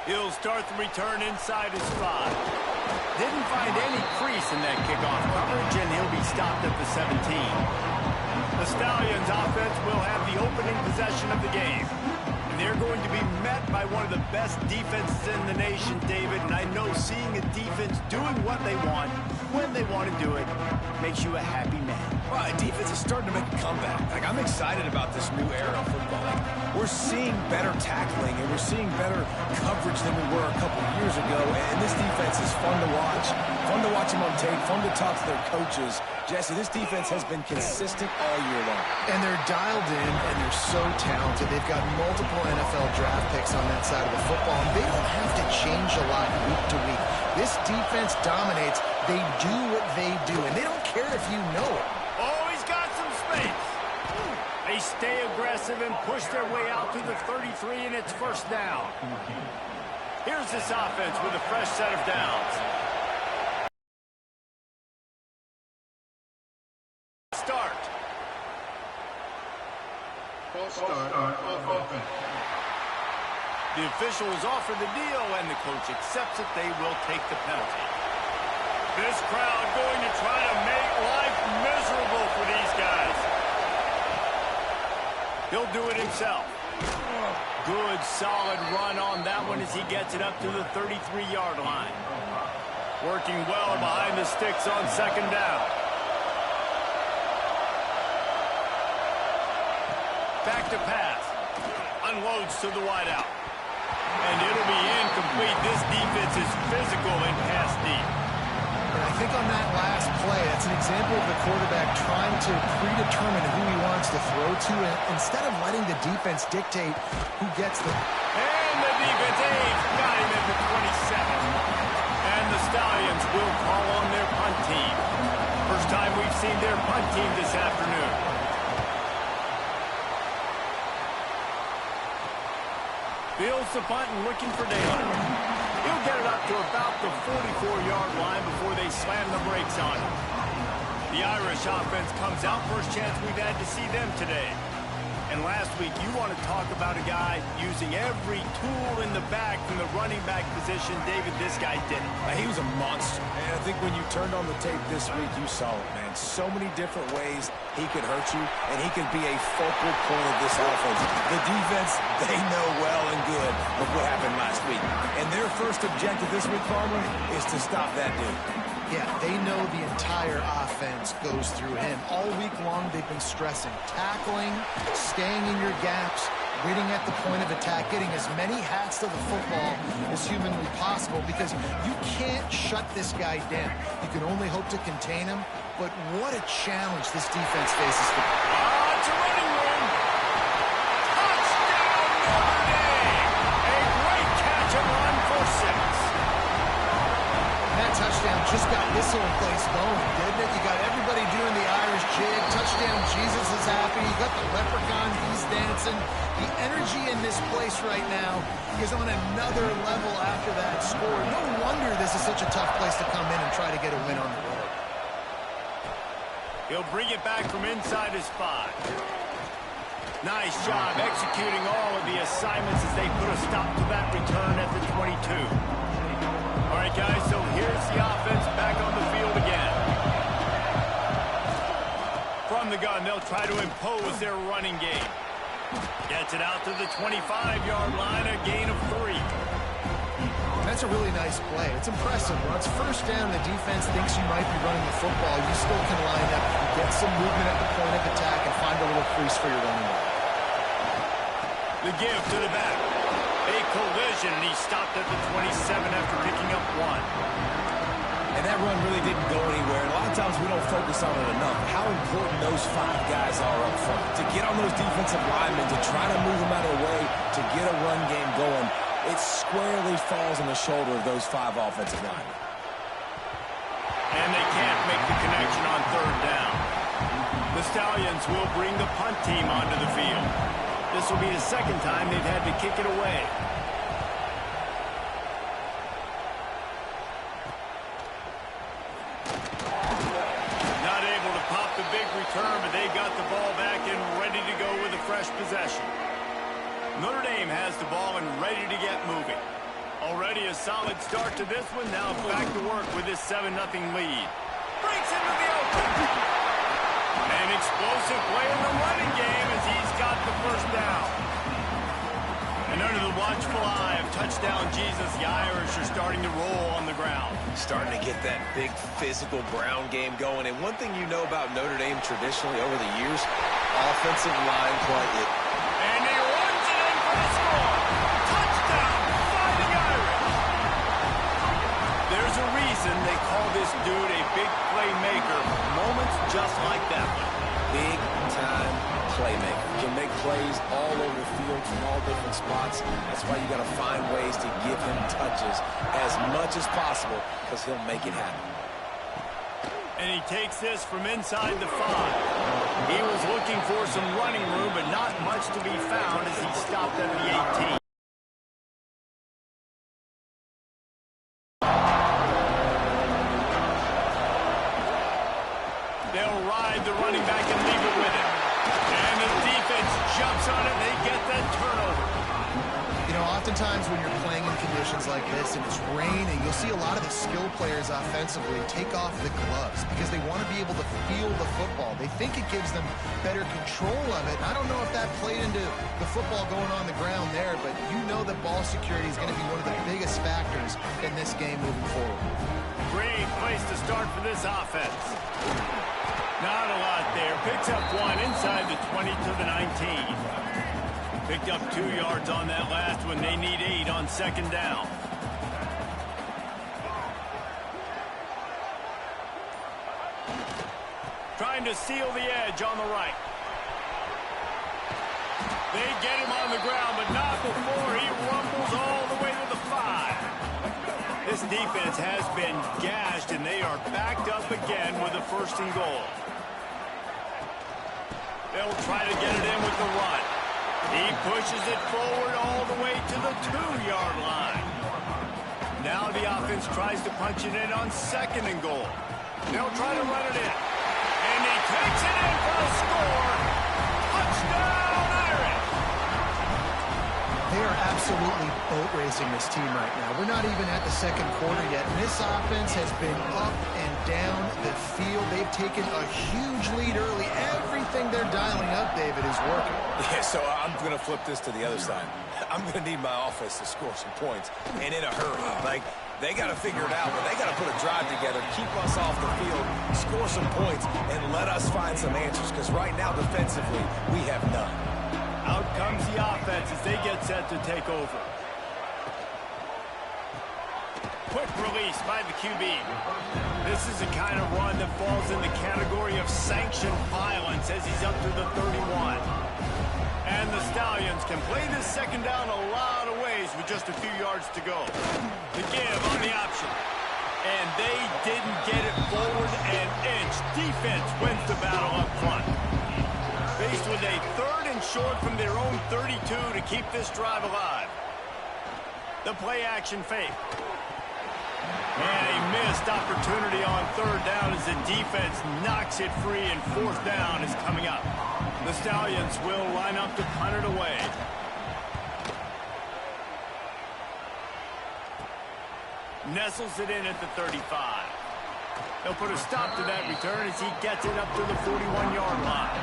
He'll start the return inside his 5. Didn't find any crease in that kickoff coverage, and he'll be stopped at the 17. The Stallions offense will have the opening possession of the game. And they're going to be met by one of the best defenses in the nation, David. And I know seeing a defense doing what they want, when they want to do it, makes you a happy man. Well, defense is starting to make a comeback. I'm excited about this new era of football. We're seeing better tackling, and we're seeing better coverage than we were a couple of years ago. And this defense is fun to watch. Fun to watch them on tape. Fun to talk to their coaches. Jesse, this defense has been consistent all year long. And they're dialed in, and they're so talented. They've got multiple NFL draft picks on that side of the football, and they don't have to change a lot week to week. This defense dominates. They do what they do, and they don't care if you know it. Oh, he's got some space. They stay aggressive and push their way out to the 33, and it's first down. Here's this offense with a fresh set of downs. Start. The official has offered the deal, and the coach accepts it. They will take the penalty. This crowd going to try to make life miserable for these guys. He'll do it himself. Good, solid run on that one as he gets it up to the 33-yard line. Working well behind the sticks on second down. Back to pass. Unloads to the wideout. And it'll be incomplete. This defense is physical and pass deep. And I think on that last play, that's an example of the quarterback trying to predetermine who he wants to throw to, and instead of letting the defense dictate who gets the... And the defense got him at the 27. And the Stallions will call on their punt team. First time we've seen their punt team this afternoon. Fields the punt and looking for daylight. He'll get it up to about the 44-yard line before they slam the brakes on him. The Irish offense comes out. First chance we've had to see them today. And last week, you want to talk about a guy using every tool in the bag from the running back position. David, this guy did it. He was a monster. And I think when you turned on the tape this week, you saw it, man. So many different ways he could hurt you, and he could be a focal point of this offense. The defense, they know well and good of what happened last week. And their first objective this week, Farmer, is to stop that dude. Yeah, they know the entire offense goes through him. All week long, they've been stressing tackling, staying in your gaps, waiting at the point of attack, getting as many hats to the football as humanly possible, because you can't shut this guy down. You can only hope to contain him, but what a challenge this defense faces. It's a running room. Touchdown, Notre Dame. A great catch and run for 6. That touchdown just got this whole place going, didn't it? You got everybody doing the Irish jig. Touchdown, Jesus is happy. You got the leprechaun, he's dancing. The energy in this place right now is on another level after that score. No wonder this is such a tough place to come in and try to get a win on the road. He'll bring it back from inside his 5. Nice job executing all of the assignments as they put a stop to that return at the 22. All right, guys, so here's the offense back on the field again. From the gun, they'll try to impose their running game. Gets it out to the 25-yard line, a gain of 3. That's a really nice play. It's impressive. When it's first down, the defense thinks you might be running the football. You still can line up, get some movement at the point of attack, and find a little crease for your running back. The give to the back. A collision, and he stopped at the 27 after picking up 1. And that run really didn't go anywhere. And a lot of times we don't focus on it enough. How important those 5 guys are up front. To get on those defensive linemen, to try to move them out of the way, to get a run game going, it squarely falls on the shoulder of those 5 offensive linemen. And they can't make the connection on third down. The Stallions will bring the punt team onto the field. This will be the second time they've had to kick it away. Not able to pop the big return, but they got the ball back and ready to go with a fresh possession. Notre Dame has the ball and ready to get moving. Already a solid start to this one. Now back to work with this 7-0 lead. Breaks into the open. An explosive play in the running game as he's got the first down. And under the watchful eye of touchdown Jesus, the Irish are starting to roll on the ground. Starting to get that big physical ground game going. And one thing you know about Notre Dame traditionally over the years, offensive line play. And he runs it in for the score. Touchdown, Fighting Irish. There's a reason they call this dude a big playmaker. Moments just like that one. Big-time playmaker. Can make plays all over the field from all different spots. That's why you got to find ways to give him touches as much as possible because he'll make it happen. And he takes this from inside the 5. He was looking for some running room, but not much to be found as he stopped at the 18. They'll ride the running back and leave it with him. And the defense jumps on it, and they get that turnover. You know, oftentimes when you're playing in conditions like this and it's raining, you'll see a lot of the skill players offensively take off the gloves because they want to be able to feel the football. They think it gives them better control of it. I don't know if that played into the football going on the ground there, but you know that ball security is going to be one of the biggest factors in this game moving forward. Great place to start for this offense. Not a lot there. Picks up one inside the 20 to the 19. Picked up 2 yards on that last one. They need 8 on second down. Trying to seal the edge on the right. They get him on the ground, but not before he rumbles all the way to the 5. This defense has been gashed, and they are backed up again with a 1st and goal. They'll try to get it in with the run. He pushes it forward all the way to the 2-yard line. Now the offense tries to punch it in on 2nd and goal. They'll try to run it in. And he takes it in for a score. Touchdown, Irish! They are absolutely boat racing this team right now. We're not even at the 2nd quarter yet, and this offense has been up and down the field. They've taken a huge lead early. Everything they're dialing up, David, is working. Yeah, so I'm going to flip this to the other side. I'm going to need my offense to score some points, and in a hurry. Like, they got to figure it out, but they got to put a drive together, keep us off the field, score some points, and let us find some answers, because right now, defensively, we have none. Out comes the offense as they get set to take over. Quick release by the QB. This is the kind of run that falls in the category of sanctioned violence as he's up to the 31. And the Stallions can play this 2nd down a lot of ways with just a few yards to go. The give on the option. And they didn't get it forward an inch. Defense wins the battle up front. Faced with a 3rd and short from their own 32 to keep this drive alive. The play action fake. And a missed opportunity on 3rd down as the defense knocks it free, and 4th down is coming up. The Stallions will line up to punt it away. Nestles it in at the 35. They'll put a stop to that return as he gets it up to the 41-yard line.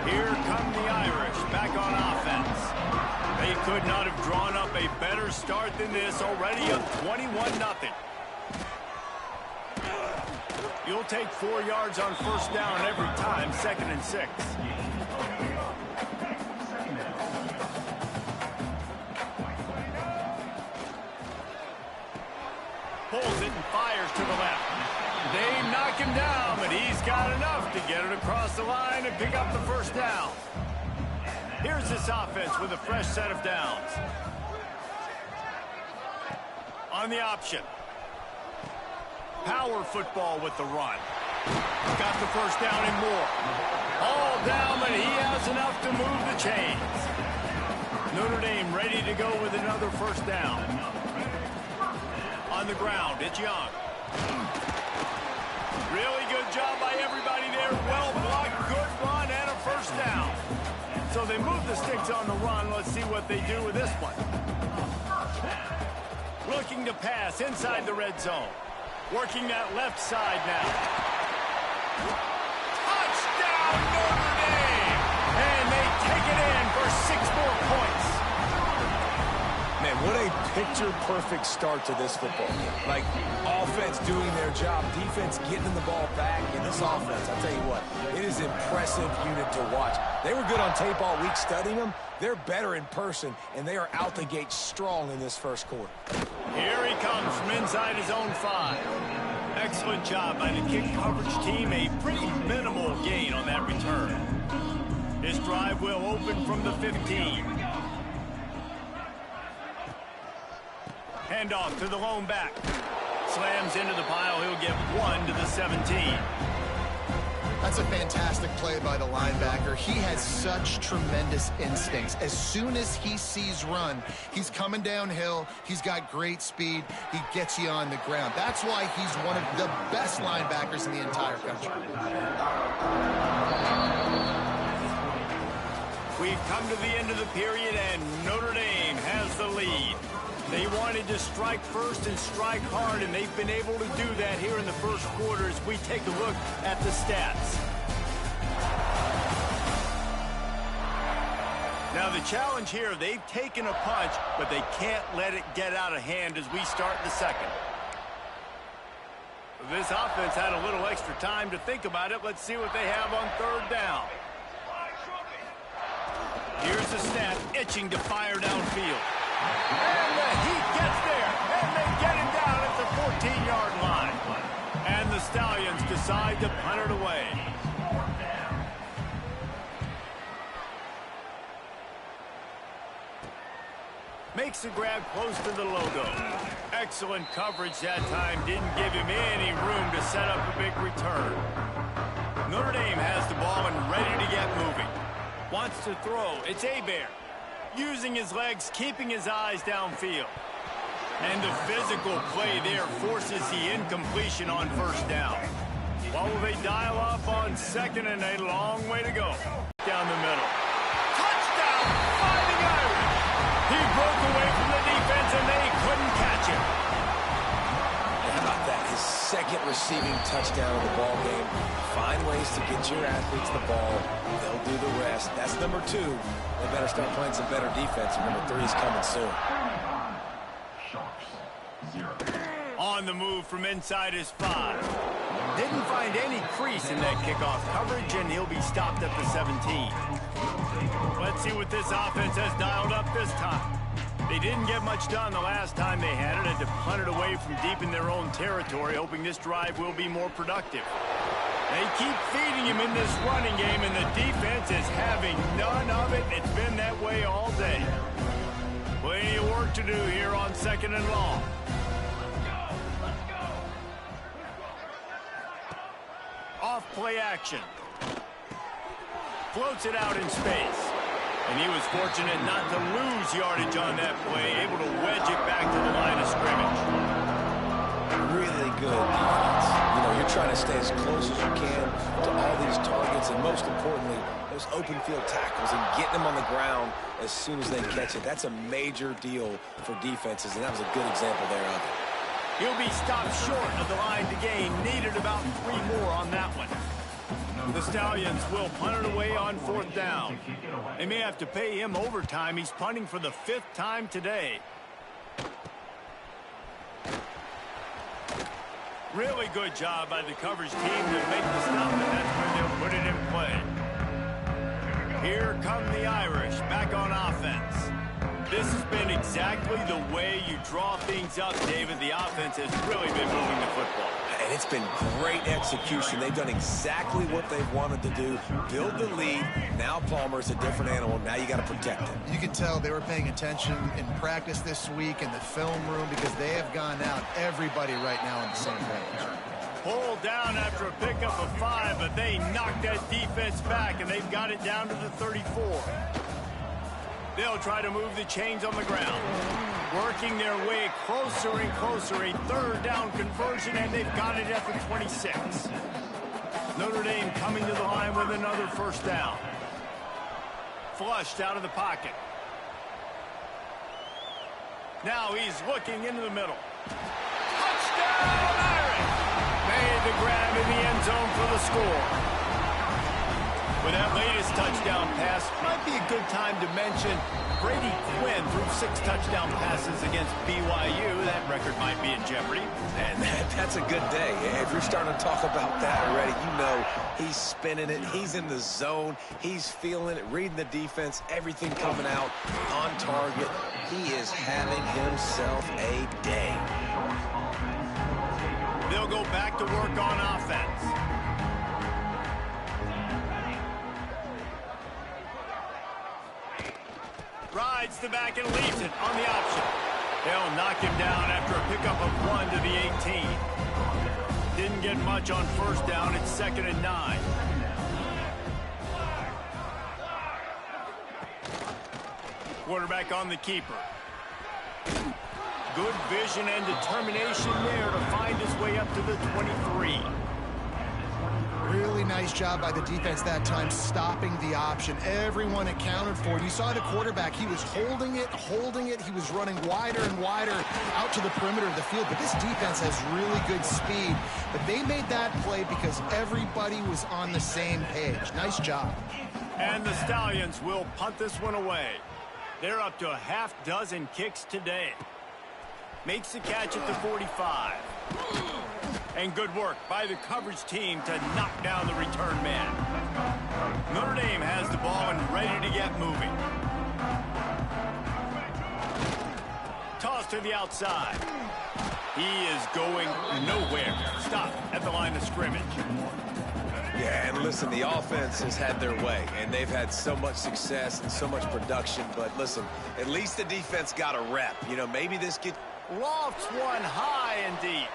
Here come the Irish back on offense. They could not have drawn up a better start than this, already up 21-0. You'll take 4 yards on 1st down every time, 2nd and 6. Pulls it and fires to the left. They knock him down, but he's got enough to get it across the line and pick up the 1st down. Here's this offense with a fresh set of downs. On the option. Power football with the run. Got the 1st down and more. All down, but he has enough to move the chains. Notre Dame ready to go with another 1st down. On the ground, it's Young. Really good job by everybody there. Well blocked, good run, and a 1st down. So they move the sticks on the run. Let's see what they do with this one. Looking to pass inside the red zone. Working that left side now. Touchdown, Notre Dame! And they take it in for 6 more points. Man, what a picture-perfect start to this football game. Like, offense doing their job, defense getting the ball back, and this offense, I'll tell you what, it is an impressive unit to watch. They were good on tape all week studying them. They're better in person, and they are out the gate strong in this first quarter. Here he comes from inside his own 5. Excellent job by the kick coverage team. A pretty minimal gain on that return. This drive will open from the 15. Handoff to the lone back. Slams into the pile. He'll get 1 to the 17. That's a fantastic play by the linebacker. He has such tremendous instincts. As soon as he sees run, he's coming downhill. He's got great speed. He gets you on the ground. That's why he's one of the best linebackers in the entire country. We've come to the end of the period, and Notre Dame has the lead. They wanted to strike first and strike hard, and they've been able to do that here in the first quarter as we take a look at the stats. Now, the challenge here, they've taken a punch, but they can't let it get out of hand as we start the second. This offense had a little extra time to think about it. Let's see what they have on 3rd down. Here's the snap, itching to fire downfield. And the Heat gets there, and they get him down at the 14-yard line. And the Stallions decide to punt it away. Makes the grab close to the logo. Excellent coverage that time. Didn't give him any room to set up a big return. Notre Dame has the ball and ready to get moving. Wants to throw. It's Hebert. Using his legs, keeping his eyes downfield. And the physical play there forces the incompletion on 1st down. What will they dial up on 2nd and a long way to go? Down the middle. Touchdown! Fighting Irish! He broke away from the defense and they couldn't catch him. How about that? His 2nd receiving touchdown of the ball game. Find ways to get your athletes the ball. They'll do the rest. That's number 2. They better start playing some better defense. And number 3 is coming soon. On the move from inside his 5. Didn't find any crease in that kickoff coverage, and he'll be stopped at the 17. Let's see what this offense has dialed up this time. They didn't get much done the last time they had it. Had to punt it away from deep in their own territory, hoping this drive will be more productive. They keep feeding him in this running game, and the defense is having none of it. It's been that way all day. Plenty of work to do here on 2nd and long. Off play action. Floats it out in space. And he was fortunate not to lose yardage on that play, able to wedge it back to the line of scrimmage. Really good defense. You know, you're trying to stay as close as you can to all these targets, and most importantly, those open field tackles and getting them on the ground as soon as they catch it. That's a major deal for defenses, and that was a good example there of it. He'll be stopped short of the line to gain. Needed about 3 more on that one. The Stallions will punt it away on 4th down. They may have to pay him overtime. He's punting for the 5th time today. Really good job by the coverage team to make the stop, and that's where they'll put it in play. Here come the Irish back on offense. This has been exactly the way you draw things up, David. The offense has really been moving the football. And it's been great execution. They've done exactly what they've wanted to do. Build the lead. Now Palmer's a different animal. Now you got to protect him. You can tell they were paying attention in practice this week in the film room because they have gone out, everybody right now on the same page. Pulled down after a pickup of 5, but they knocked that defense back, and they've got it down to the 34. They'll try to move the chains on the ground. Working their way closer and closer. A 3rd down conversion, and they've got it at the 26. Notre Dame coming to the line with another 1st down. Flushed out of the pocket. Now he's looking into the middle. Touchdown, Irish! Made the grab in the end zone for the score. With that latest touchdown pass, might be a good time to mention Brady Quinn threw 6 touchdown passes against BYU. That record might be in jeopardy. And that's a good day. If you're starting to talk about that already, you know he's spinning it. He's in the zone. He's feeling it, reading the defense, everything coming out on target. He is having himself a day. They'll go back to work on offense. Rides the back and leaves it on the option. They'll knock him down after a pickup of 1 to the 18. Didn't get much on first down. It's 2nd and 9. Quarterback on the keeper. Good vision and determination there to find his way up to the 23. Really nice job by the defense that time, stopping the option. Everyone accounted for it. You saw the quarterback. He was holding it. He was running wider and wider out to the perimeter of the field. But this defense has really good speed. But they made that play because everybody was on the same page. Nice job. And the Stallions will punt this one away. They're up to a half dozen kicks today. Makes the catch at the 45. And good work by the coverage team to knock down the return man. Notre Dame has the ball and ready to get moving. Toss to the outside. He is going nowhere. Stop at the line of scrimmage. Yeah, and listen, the offense has had their way, and they've had so much success and so much production. But listen, at least the defense got a rep. You know, maybe this gets... Lofts one high and deep.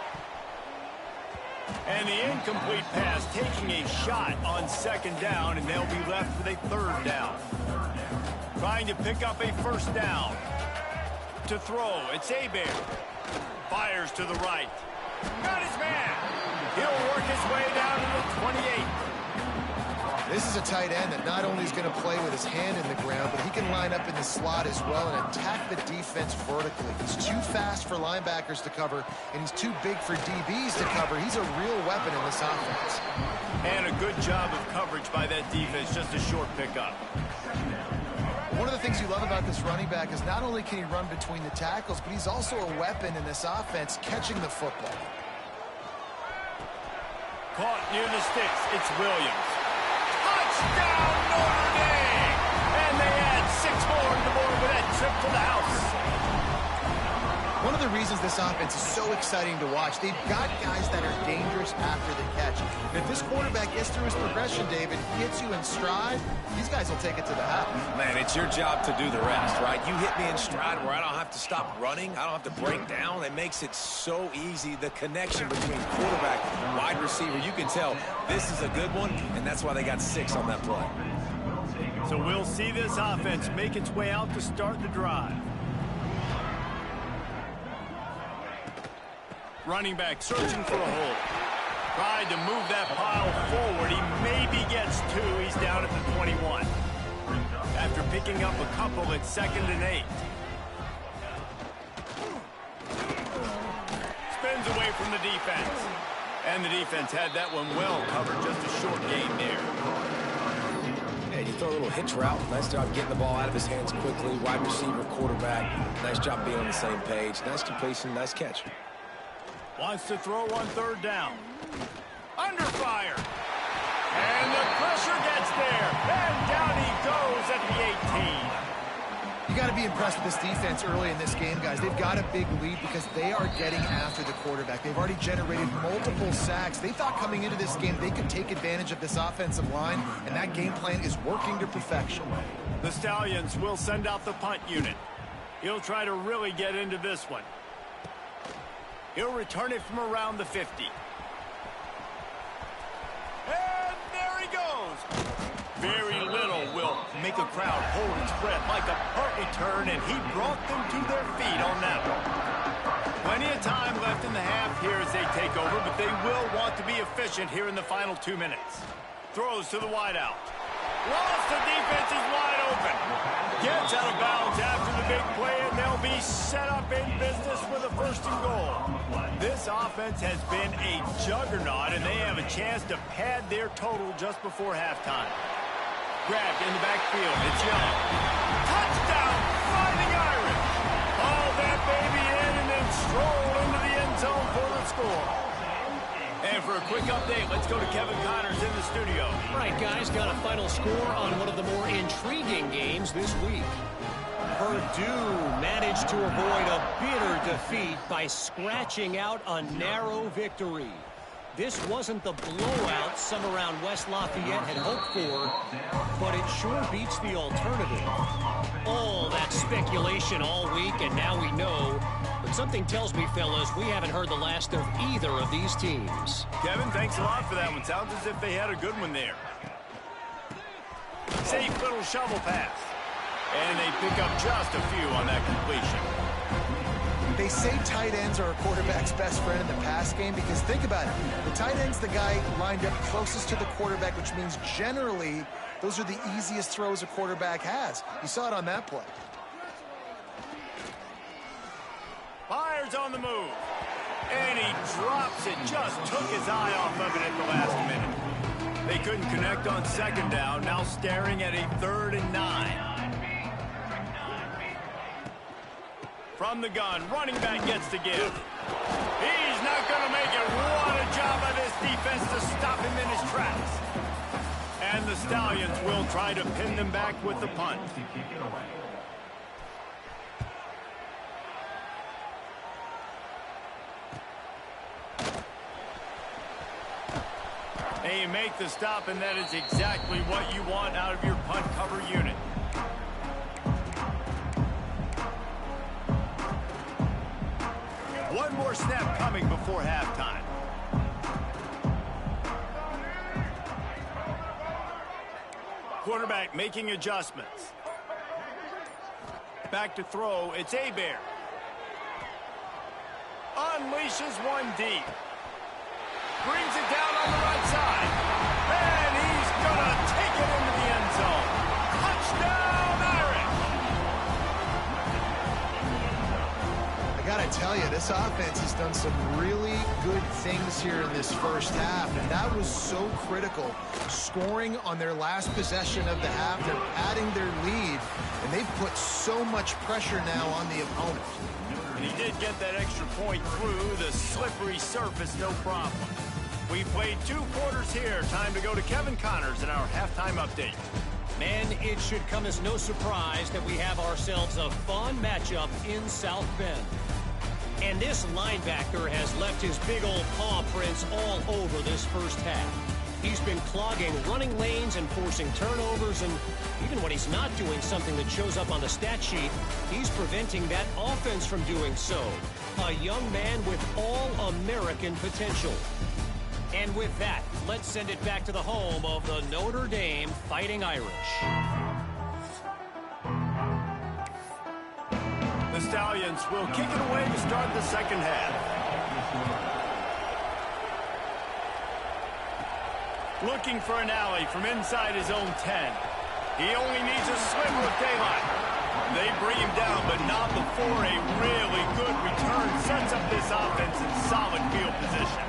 And the incomplete pass taking a shot on 2nd down, and they'll be left with a 3rd down. Trying to pick up a 1st down. To throw, it's Hebert. Fires to the right. Got his man. He'll work his way down to the 28. This is a tight end that not only is going to play with his hand in the ground, but he can line up in the slot as well and attack the defense vertically. He's too fast for linebackers to cover, and he's too big for DBs to cover. He's a real weapon in this offense. And a good job of coverage by that defense, just a short pickup. One of the things you love about this running back is not only can he run between the tackles, but he's also a weapon in this offense, catching the football. Caught near the sticks, it's Williams. Touchdown, Notre Dame! And they add 6 more to the board with that trip to the house. One of the reasons this offense is so exciting to watch, they've got guys that are dangerous after the catch. And if this quarterback gets through his progression, David, gets you in stride, these guys will take it to the house. Man, it's your job to do the rest, right? You hit me in stride where I don't have to stop running. I don't have to break down. It makes it so easy. The connection between quarterback and wide receiver, you can tell this is a good one, and that's why they got 6 on that play. So we'll see this offense make its way out to start the drive. Running back searching for a hole. Tried to move that pile forward. He maybe gets 2. He's down at the 21. After picking up a couple, it's 2nd and 8. Spins away from the defense. And the defense had that one well covered. Just a short gain there. Yeah, you throw a little hitch route. Nice job getting the ball out of his hands quickly. Wide receiver, quarterback. Nice job being on the same page. Nice completion, nice catch. Wants to throw on 3rd down. Under fire. And the pressure gets there. And down he goes at the 18. You got to be impressed with this defense early in this game, guys. They've got a big lead because they are getting after the quarterback. They've already generated multiple sacks. They thought coming into this game they could take advantage of this offensive line, and that game plan is working to perfection. The Stallions will send out the punt unit. He'll try to really get into this one. He'll return it from around the 50. And there he goes. Very little will make a crowd hold its breath like a punt return, and he brought them to their feet on that one. Plenty of time left in the half here as they take over, but they will want to be efficient here in the final 2 minutes. Throws to the wideout. Lost, the defense is wide open. Gets out of bounds after the big play, and they'll be set up in business with a 1st and goal. This offense has been a juggernaut, and they have a chance to pad their total just before halftime. Grabbed in the backfield. It's Young. Touchdown, Fighting Irish. Haul that baby in and then stroll into the end zone for the score. And for a quick update, let's go to Kevin Connors in the studio. All right, guys, got a final score on one of the more intriguing games this week. Purdue managed to avoid a bitter defeat by scratching out a narrow victory. This wasn't the blowout some around West Lafayette had hoped for, but it sure beats the alternative. All that speculation all week, and now we know. But something tells me, fellas, we haven't heard the last of either of these teams. Kevin, thanks a lot for that one. Sounds as if they had a good one there. Safe little shovel pass. And they pick up just a few on that completion. They say tight ends are a quarterback's best friend in the pass game because think about it. The tight end's the guy lined up closest to the quarterback, which means generally those are the easiest throws a quarterback has. You saw it on that play. Fires on the move. And he drops it. Just took his eye off of it at the last minute. They couldn't connect on 2nd down. Now staring at a 3rd and 9. From the gun, running back gets to give. He's not going to make it. What a job by this defense to stop him in his tracks. And the Stallions will try to pin them back with the punt. They make the stop, and that is exactly what you want out of your punt cover unit. One more snap coming before halftime. Quarterback making adjustments. Back to throw. It's Hebert. Unleashes one deep. Brings it down on the right side. And he's going to take it into the end zone. Touchdown, Irish! I got to tell you, this offense has done some really good things here in this first half, and that was so critical. Scoring on their last possession of the half, they're adding their lead, and they've put so much pressure now on the opponent. And he did get that extra point through the slippery surface, no problem. We played 2 quarters here. Time to go to Kevin Connors in our halftime update. Man, it should come as no surprise that we have ourselves a fun matchup in South Bend. And this linebacker has left his big old paw prints all over this first half. He's been clogging running lanes and forcing turnovers, and even when he's not doing something that shows up on the stat sheet, he's preventing that offense from doing so. A young man with all-American potential. And with that, let's send it back to the home of the Notre Dame Fighting Irish. The Stallions will kick it away to start the second half. Looking for an alley from inside his own 10. He only needs a sliver of daylight. They bring him down, but not before a really good return sets up this offense in solid field position.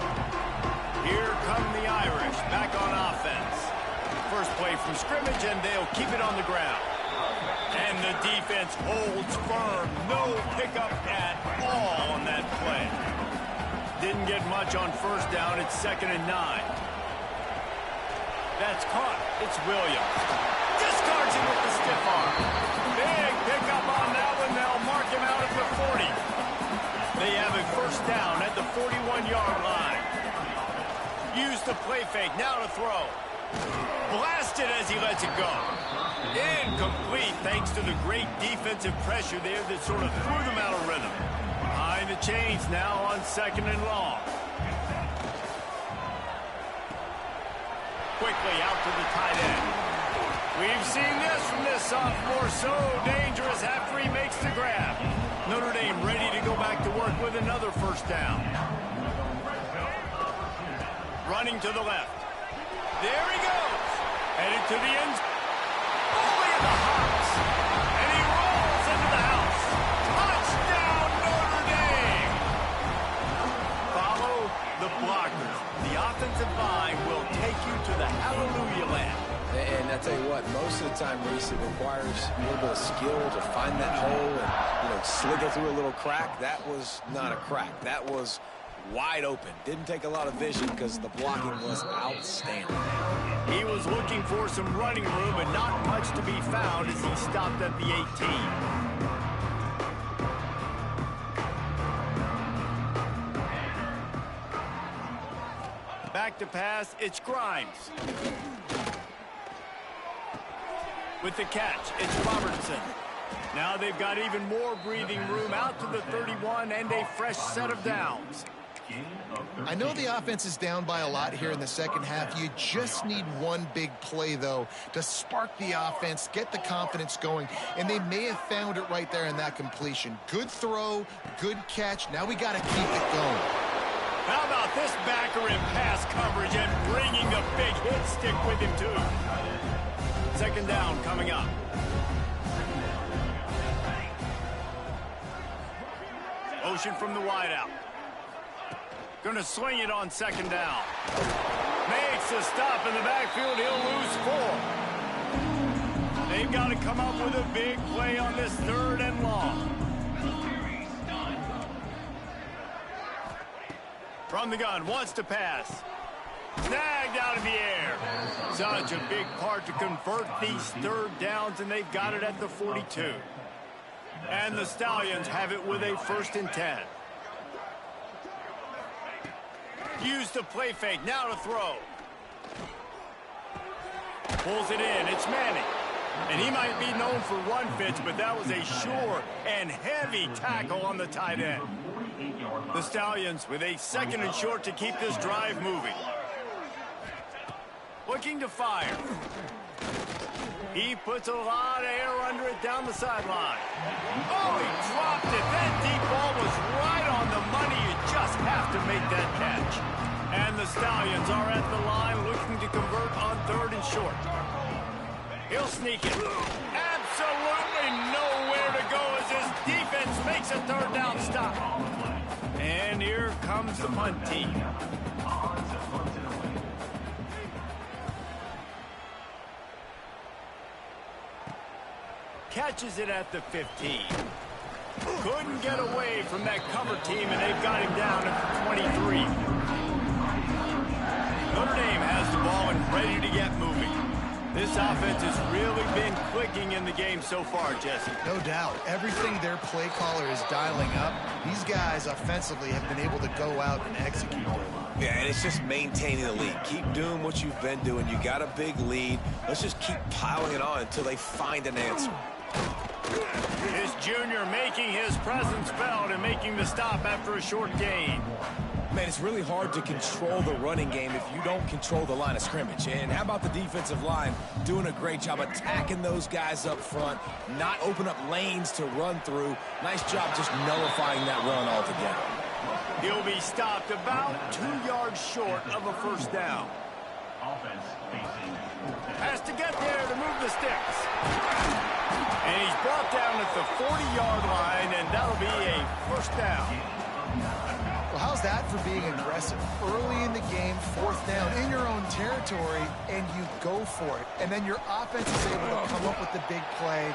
Here come the Irish back on offense. First play from scrimmage, and they'll keep it on the ground. And the defense holds firm. No pickup at all on that play. Didn't get much on 1st down. It's 2nd and 9. That's caught. It's Williams. Discards him with the stiff arm. Big pickup on that one. They'll mark him out at the 40. They have a 1st down at the 41-yard line. Use the play fake. Now to throw. Blasted as he lets it go. Incomplete thanks to the great defensive pressure there that sort of threw them out of rhythm. Behind the chains now on 2nd and long. Quickly out to the tight end. We've seen this from this sophomore. So dangerous after he makes the grab. Notre Dame ready to go back to work with another 1st down. Running to the left. There he goes. Headed to the end. Only in the house. And he rolls into the house. requires a little bit of skill to find that hole and, slither through a little crack. That was not a crack. That was wide open. Didn't take a lot of vision because the blocking was outstanding. He was looking for some running room, but not much to be found as he stopped at the 18. Back to pass, it's Grimes. With the catch, it's Robertson. Now they've got even more breathing room out to the 31 and a fresh set of downs. I know the offense is down by a lot here in the second half. You just need one big play, though, to spark the offense, get the confidence going, and they may have found it right there in that completion. Good throw, good catch. Now we got to keep it going. How about this backer in pass coverage and bringing the big hit stick with him, too? Second down coming up. Motion from the wideout. Going to swing it on second down. Makes a stop in the backfield. He'll lose 4. They've got to come up with a big play on this third and long. From the gun, wants to pass. Snagged out of the air. Such a big part to convert these third downs, and they've got it at the 42. And the Stallions have it with a 1st and 10. Use the play fake, now to throw. Pulls it in, it's Manning. And he might be known for run fits, but that was a sure and heavy tackle on the tight end. The Stallions with a 2nd and short to keep this drive moving. Looking to fire. He puts a lot of air under it down the sideline. Oh, he dropped it. That deep ball was right on the money. You just have to make that catch. And the Stallions are at the line looking to convert on 3rd and short. He'll sneak it. Absolutely nowhere to go as his defense makes a 3rd down stop. And here comes the punt team. Catches it at the 15. Couldn't get away from that cover team, and they've got him down at the 23. Notre Dame has the ball and ready to get moving. This offense has really been clicking in the game so far, Jesse. No doubt. Everything their play caller is dialing up, these guys offensively have been able to go out and execute. Yeah, and it's just maintaining the lead. Keep doing what you've been doing. You got a big lead. Let's just keep piling it on until they find an answer. His junior making his presence felt and making the stop after a short gain. Man, it's really hard to control the running game if you don't control the line of scrimmage. And how about the defensive line doing a great job attacking those guys up front, not open up lanes to run through. Nice job just nullifying that run altogether. He'll be stopped about 2 yards short of a 1st down. Has to get there to move the sticks. And he's brought down at the 40-yard line, and that'll be a 1st down. Well, how's that for being aggressive? Early in the game, 4th down in your own territory, and you go for it. And then your offense is able to come up with the big play,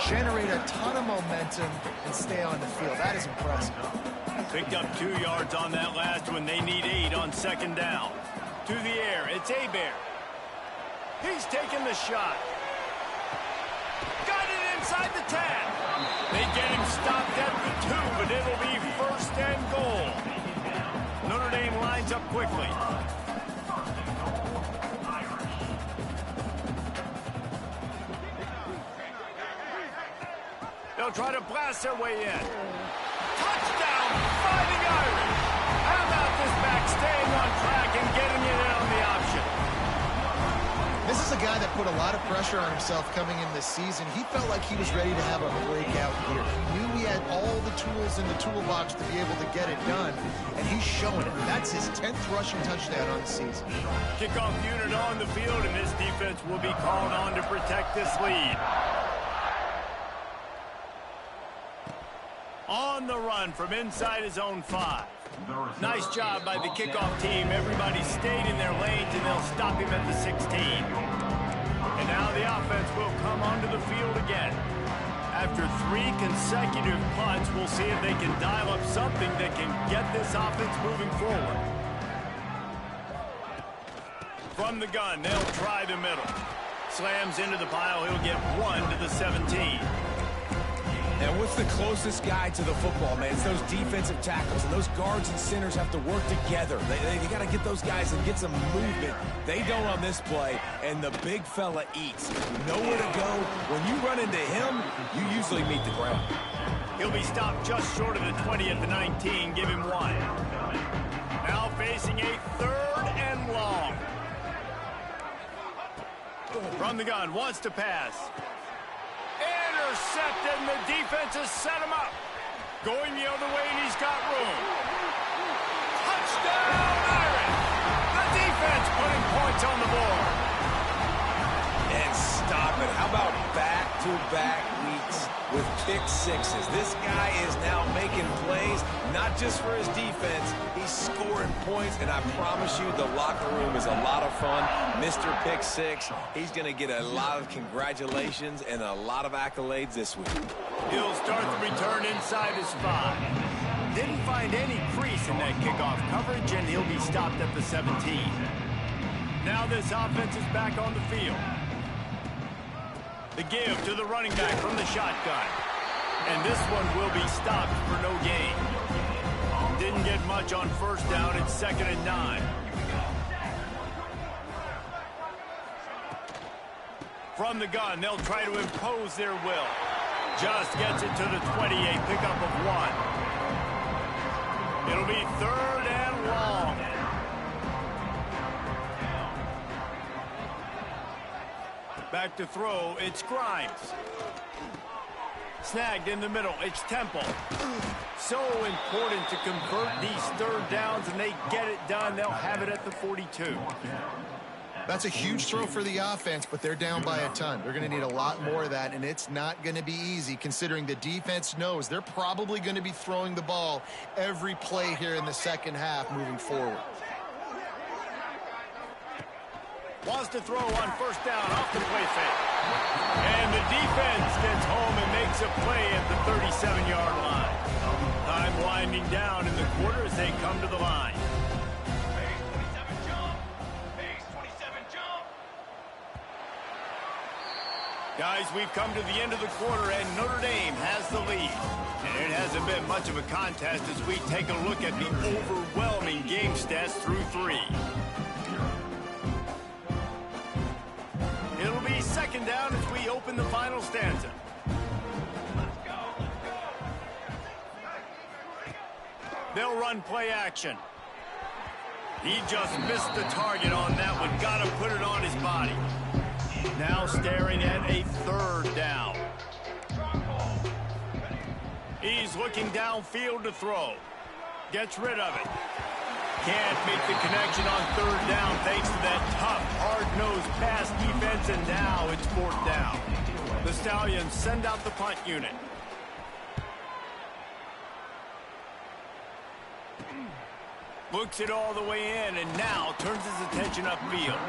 generate a ton of momentum, and stay on the field. That is impressive. Picked up 2 yards on that last one. They need 8 on 2nd down. To the air, it's Hebert. He's taking the shot. Got it inside the 10. They get him stopped at the 2, but it'll be 1st and goal. Notre Dame lines up quickly. They'll try to blast their way in. Touchdown, Fighting Irish. How about this back staying on track and getting it in on the option? This is a guy that put a lot of pressure on himself coming in this season. He felt like he was ready to have a breakout year. He knew he had all the tools in the toolbox to be able to get it done, and he's showing it. That's his 10th rushing touchdown on the season. Kickoff unit on the field, and this defense will be called on to protect this lead. On the run from inside his own 5. Nice job by the kickoff team. Everybody stayed in their lanes, and they'll stop him at the 16. And now the offense will come onto the field again. After 3 consecutive punts, we'll see if they can dial up something that can get this offense moving forward. From the gun, they'll try the middle. Slams into the pile. He'll get 1 to the 17. And what's the closest guy to the football, man? It's those defensive tackles, and those guards and centers have to work together. They got to get those guys and get some movement. They don't on this play, and the big fella eats. Nowhere to go. When you run into him, you usually meet the ground. He'll be stopped just short of the 20 at the 19. Give him 1. Now facing a 3rd and long. From the gun, wants to pass. Intercepted, and the defense has set him up. Going the other way, and he's got room. Touchdown, Irish! The defense putting points on the board. And stop it. How about back-to-back weeks with pick sixes? This guy is now making plays, not just for his defense. He's scoring points, and I promise you the locker room is a lot of fun. Mr. Pick Six, he's going to get a lot of congratulations and a lot of accolades this week. He'll start the return inside his 5. Didn't find any crease in that kickoff coverage, and he'll be stopped at the 17. Now this offense is back on the field. The give to the running back from the shotgun. And this one will be stopped for no gain. Didn't get much on first down. It's 2nd and 9. From the gun, they'll try to impose their will. Just gets it to the 20, a pickup of 1. It'll be 3rd and long. Back to throw, it's Grimes. Snagged in the middle, it's Temple. So important to convert these 3rd downs, and they get it done. They'll have it at the 42. That's a huge throw for the offense, but they're down by a ton. They're going to need a lot more of that, and it's not going to be easy considering the defense knows they're probably going to be throwing the ball every play here in the second half moving forward. Wants to throw on first down off the play fake. And the defense gets home and makes a play at the 37-yard line. Time winding down in the quarter as they come to the line. Guys, we've come to the end of the quarter, and Notre Dame has the lead. And it hasn't been much of a contest as we take a look at the overwhelming game stats through 3. It'll be 2nd down as we open the final stanza. They'll run play action. He just missed the target on that one. Got to put it on his body. Now staring at a 3rd down. He's looking downfield to throw. Gets rid of it. Can't make the connection on 3rd down thanks to that tough, hard-nosed pass defense, and now it's 4th down. The Stallions send out the punt unit. Looks it all the way in, and now turns his attention upfield.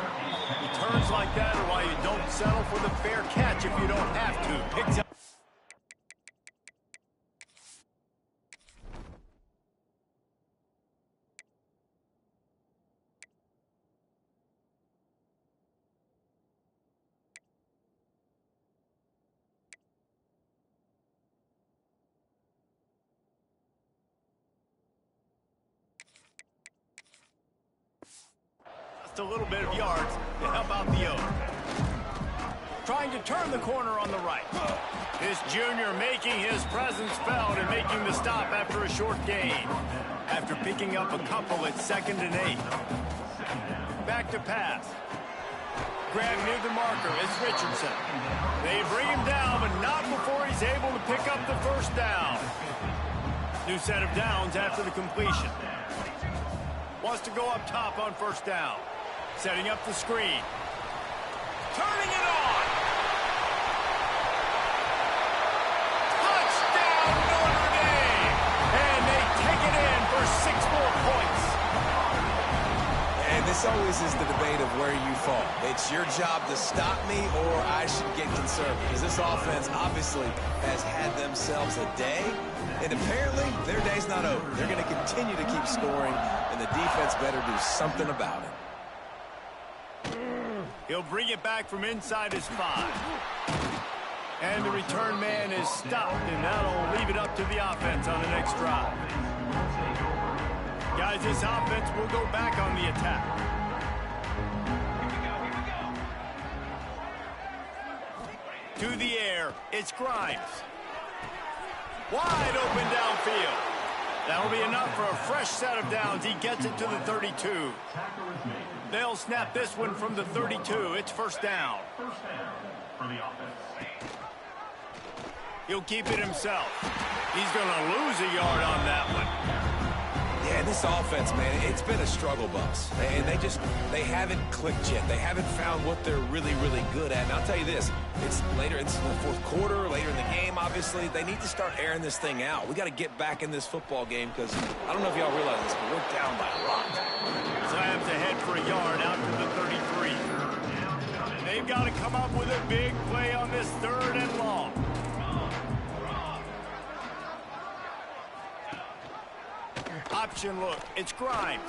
Returns like that are why you don't settle for the fair catch if you don't have to. Picks up. A little bit of yards to help out the Oak. Trying to turn the corner on the right. This junior making his presence felt and making the stop after a short gain. After picking up a couple at 2nd and 8. Back to pass. Grab near the marker is Richardson. They bring him down, but not before he's able to pick up the 1st down. New set of downs after the completion. Wants to go up top on 1st down. Setting up the screen. Turning it on. Touchdown, Notre Dame. And they take it in for 6 more points. And this always is the debate of where you fall. It's your job to stop me or I should get conservative. Because this offense obviously has had themselves a day. And apparently, their day's not over. They're going to continue to keep scoring, and the defense better do something about it. He'll bring it back from inside his 5. And the return man is stopped, and that'll leave it up to the offense on the next drive. Guys, this offense will go back on the attack. To the air, it's Grimes. Wide open downfield. That'll be enough for a fresh set of downs. He gets it to the 32. They'll snap this one from the 32. It's first down. He'll keep it himself. He's going to lose a yard on that one. Yeah, this offense, man, it's been a struggle bus. And they haven't clicked yet. They haven't found what they're really, really good at. And I'll tell you this, it's in the fourth quarter, later in the game, obviously. They need to start airing this thing out. We got to get back in this football game because I don't know if y'all realize this, but we're down by a lot. Slams ahead for a yard out to the 33. They've got to come up with a big play on this 3rd and long. Option look. It's Grimes.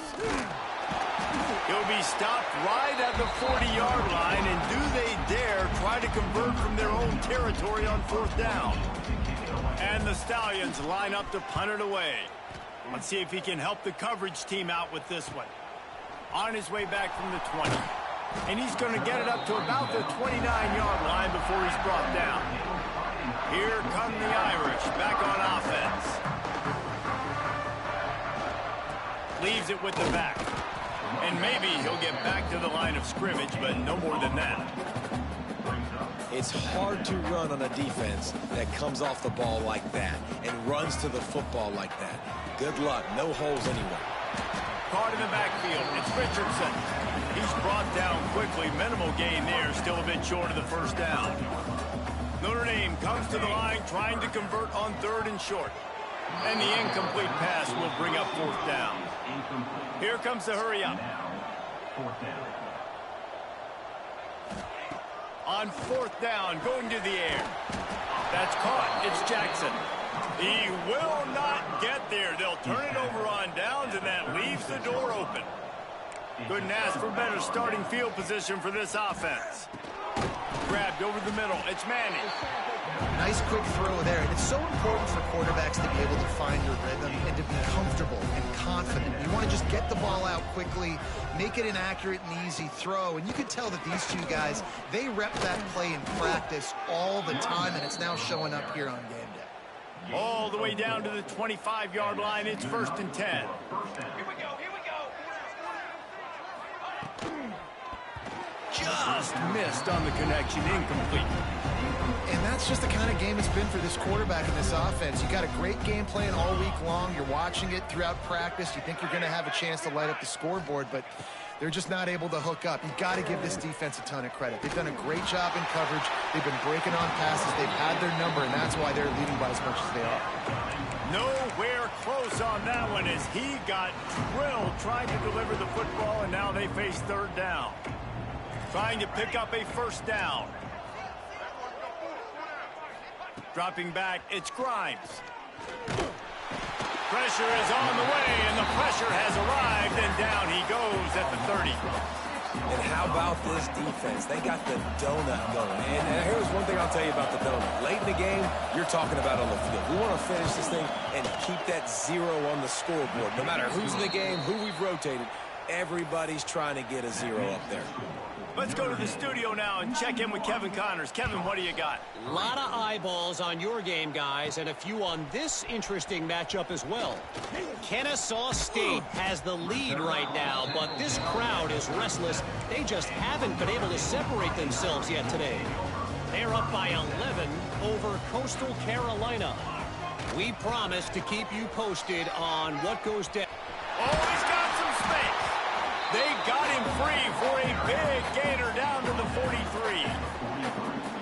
He'll be stopped right at the 40-yard line, and do they dare try to convert from their own territory on 4th down? And the Stallions line up to punt it away. Let's see if he can help the coverage team out with this one. On his way back from the 20. And he's going to get it up to about the 29-yard line before he's brought down. Here come the Irish back on offense. Leaves it with the back. And maybe he'll get back to the line of scrimmage, but no more than that. It's hard to run on a defense that comes off the ball like that and runs to the football like that. Good luck. No holes anywhere. Caught in the backfield. It's Richardson. He's brought down quickly. Minimal gain there. Still a bit short of the first down. Notre Dame comes to the line trying to convert on 3rd and short. And the incomplete pass will bring up 4th down. Here comes the hurry up. On 4th down, going to the air. That's caught. It's Jackson. He will not get there. They'll turn it over on downs, and that leaves the door open. Couldn't ask for better starting field position for this offense. Grabbed over the middle. It's Manning. Nice quick throw there. And it's so important for quarterbacks to be able to find your rhythm and to be comfortable and confident. You want to just get the ball out quickly, make it an accurate and easy throw. And you can tell that these two guys, they rep that play in practice all the time, and it's now showing up here on game day. All the way down to the 25-yard line. It's 1st and 10. Here we go. Just missed on the connection. Incomplete. And that's just the kind of game it's been for this quarterback in this offense. You got a great game plan all week long. You're watching it throughout practice. You think you're going to have a chance to light up the scoreboard, but they're just not able to hook up. You've got to give this defense a ton of credit. They've done a great job in coverage. They've been breaking on passes. They've had their number, and that's why they're leading by as much as they are. Nowhere close on that one as he got drilled trying to deliver the football, and now they face 3rd down. Trying to pick up a 1st down. Dropping back, it's Grimes. Pressure is on the way, and the pressure has arrived, and down he goes at the 30. And how about this defense? They got the donut going. And here's one thing I'll tell you about the donut. Late in the game, you're talking about on the field. We want to finish this thing and keep that 0 on the scoreboard. No matter who's in the game, who we've rotated, everybody's trying to get a 0 up there. Let's go to the studio now and check in with Kevin Connors. Kevin, what do you got? A lot of eyeballs on your game, guys, and a few on this interesting matchup as well. Kennesaw State has the lead right now, but this crowd is restless. They just haven't been able to separate themselves yet today. They're up by 11 over Coastal Carolina. We promise to keep you posted on what goes down. Oh, he's got some space. They got him free for a big gainer down to the 43.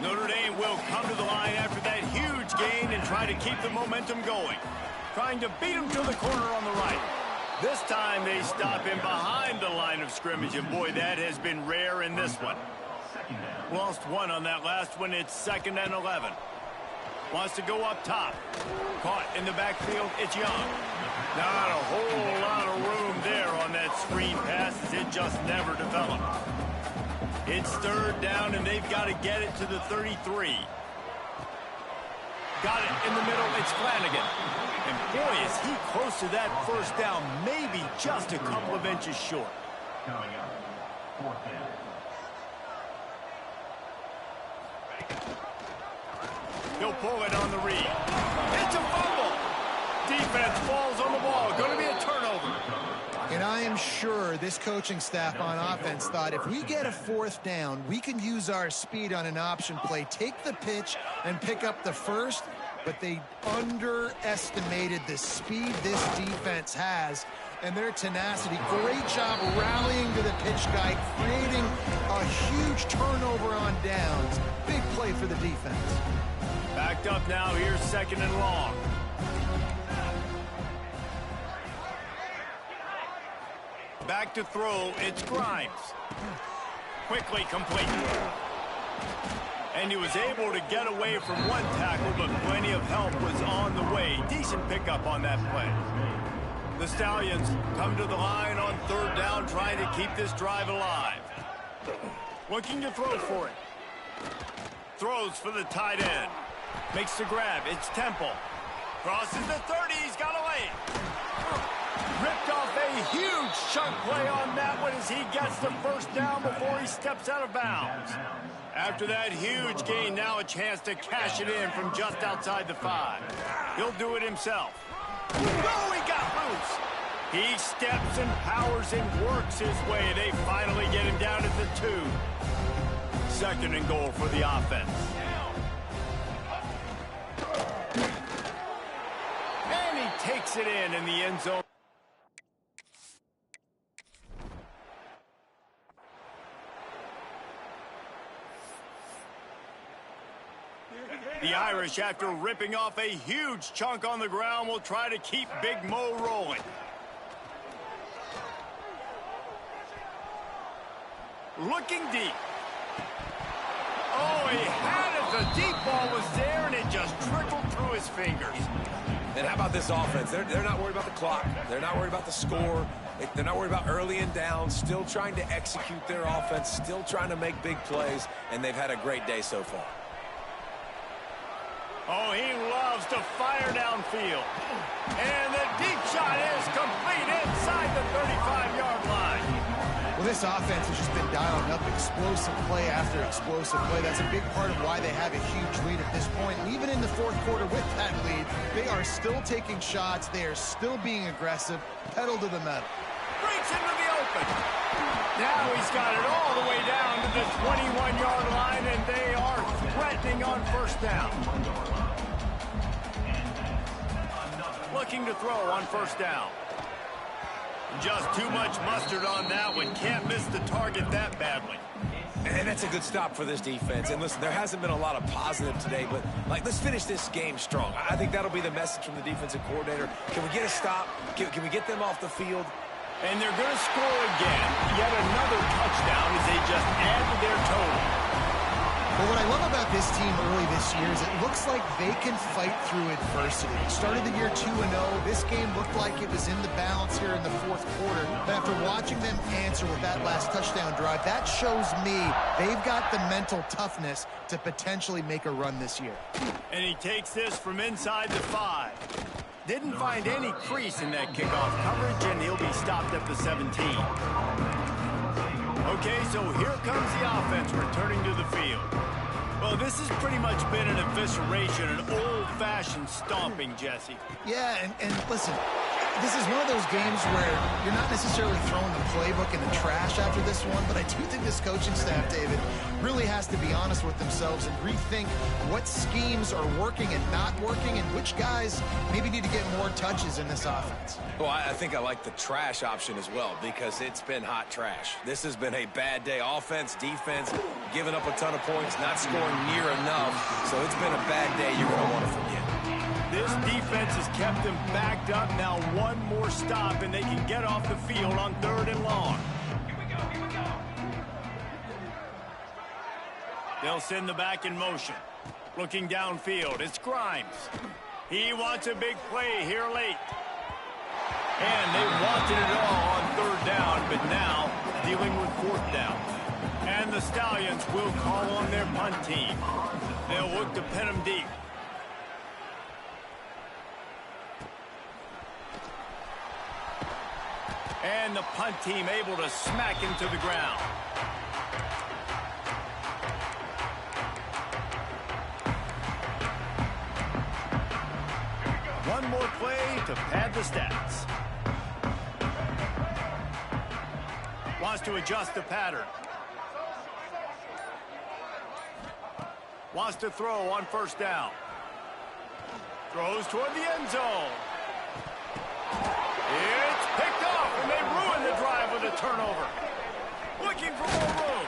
Notre Dame will come to the line after that huge gain and try to keep the momentum going. Trying to beat him to the corner on the right. This time they stop him behind the line of scrimmage, and boy, that has been rare in this one. Lost one on that last one. It's 2nd and 11. Wants to go up top. Caught in the backfield. It's Young. Not a whole lot of room there on that screen pass, as it just never developed. It's 3rd down, and they've got to get it to the 33. Got it in the middle. It's Flanagan. And boy, is he close to that 1st down, maybe just a couple of inches short. Coming up, 4th down. He'll pull it on the read. It's a fumble. Defense falls on the ball. Going to be a turnover. And I am sure this coaching staff on offense thought if we get a 4th down, we can use our speed on an option play, take the pitch, and pick up the 1st. But they underestimated the speed this defense has and their tenacity. Great job rallying to the pitch guy, creating a huge turnover on downs. Big play for the defense. Backed up now. Here's 2nd and long. Back to throw. It's Grimes. Quickly complete. And he was able to get away from one tackle, but plenty of help was on the way. Decent pickup on that play. The Stallions come to the line on 3rd down, trying to keep this drive alive. Looking to throw for it. Throws for the tight end. Makes the grab. It's Temple. Crosses the 30. He's got a lane. Ripped off a huge chunk play on that one as he gets the 1st down before he steps out of bounds. After that huge gain, now a chance to cash it in from just outside the 5. He'll do it himself. Oh, he got loose. He steps and powers and works his way. They finally get him down at the 2. 2nd and goal for the offense. And he takes it in the end zone. The Irish, after ripping off a huge chunk on the ground, will try to keep Big Mo rolling. Looking deep. Oh, he had it. The deep ball was there, and it just trickled through his fingers. And how about this offense? They're not worried about the clock. They're not worried about the score. They're not worried about early and down. Still trying to execute their offense. Still trying to make big plays. And they've had a great day so far. Oh, he loves to fire downfield. And the deep shot is complete inside the 35-yard line. Well, this offense has just been dialing up explosive play after explosive play. That's a big part of why they have a huge lead at this point. And even in the 4th quarter with that lead, they are still taking shots. They are still being aggressive. Pedal to the metal. Breaks into the open. Now he's got it all the way down to the 21-yard line, and they are threatening on 1st down. Looking to throw on 1st down. Just too much mustard on that one. Can't miss the target that badly. And that's a good stop for this defense. And listen, there hasn't been a lot of positive today, but let's finish this game strong. I think that'll be the message from the defensive coordinator. Can we get a stop? Can we get them off the field? And they're going to score again. Yet another touchdown as they just add to their total. But what I love about this team early this year is it looks like they can fight through adversity. Started the year 2-0. This game looked like it was in the balance here in the 4th quarter. But after watching them answer with that last touchdown drive, that shows me they've got the mental toughness to potentially make a run this year. And he takes this from inside the 5. Didn't find any crease in that kickoff coverage, and he'll be stopped at the 17. Okay, so here comes the offense returning to the field. Well, this has pretty much been an evisceration, an old-fashioned stomping, Jesse. Yeah, and listen, this is one of those games where you're not necessarily throwing the playbook in the trash after this one, but I do think this coaching staff, David, really has to be honest with themselves and rethink what schemes are working and not working and which guys maybe need to get more touches in this offense. Well, I think I like the trash option as well because it's been hot trash. This has been a bad day. Offense, defense, giving up a ton of points, not scoring near enough. So it's been a bad day you're going to want to forget. This defense has kept them backed up. Now one more stop, and they can get off the field on 3rd and long. Here we go, here we go. They'll send the back in motion. Looking downfield, it's Grimes. He wants a big play here late. And they wanted it all on 3rd down, but now dealing with 4th down. And the Stallions will call on their punt team. They'll look to pin them deep. And the punt team able to smack him to the ground. One more play to pad the stats. Wants to adjust the pattern. Wants to throw on 1st down. Throws toward the end zone. It's picked off, and they ruin the drive with a turnover. Looking for more room.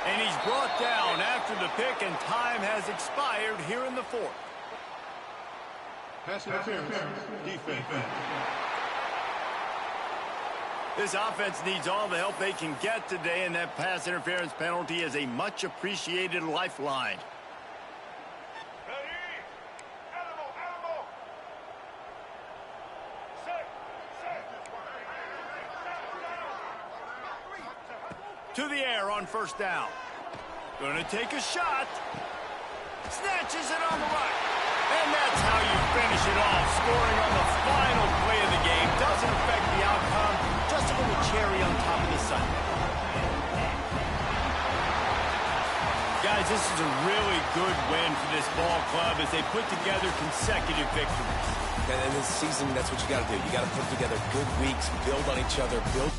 And he's brought down after the pick, and time has expired here in the 4th. Pass interference. Defense. This offense needs all the help they can get today, and that pass interference penalty is a much-appreciated lifeline. To the air on 1st down. Gonna take a shot. Snatches it on the right. And that's how you finish it off. Scoring on the final play of the game. Doesn't affect the outcome. Just a little cherry on top of the Sunday. Guys, this is a really good win for this ball club as they put together consecutive victories. And in this season, that's what you got to do. You got to put together good weeks, build on each other, build...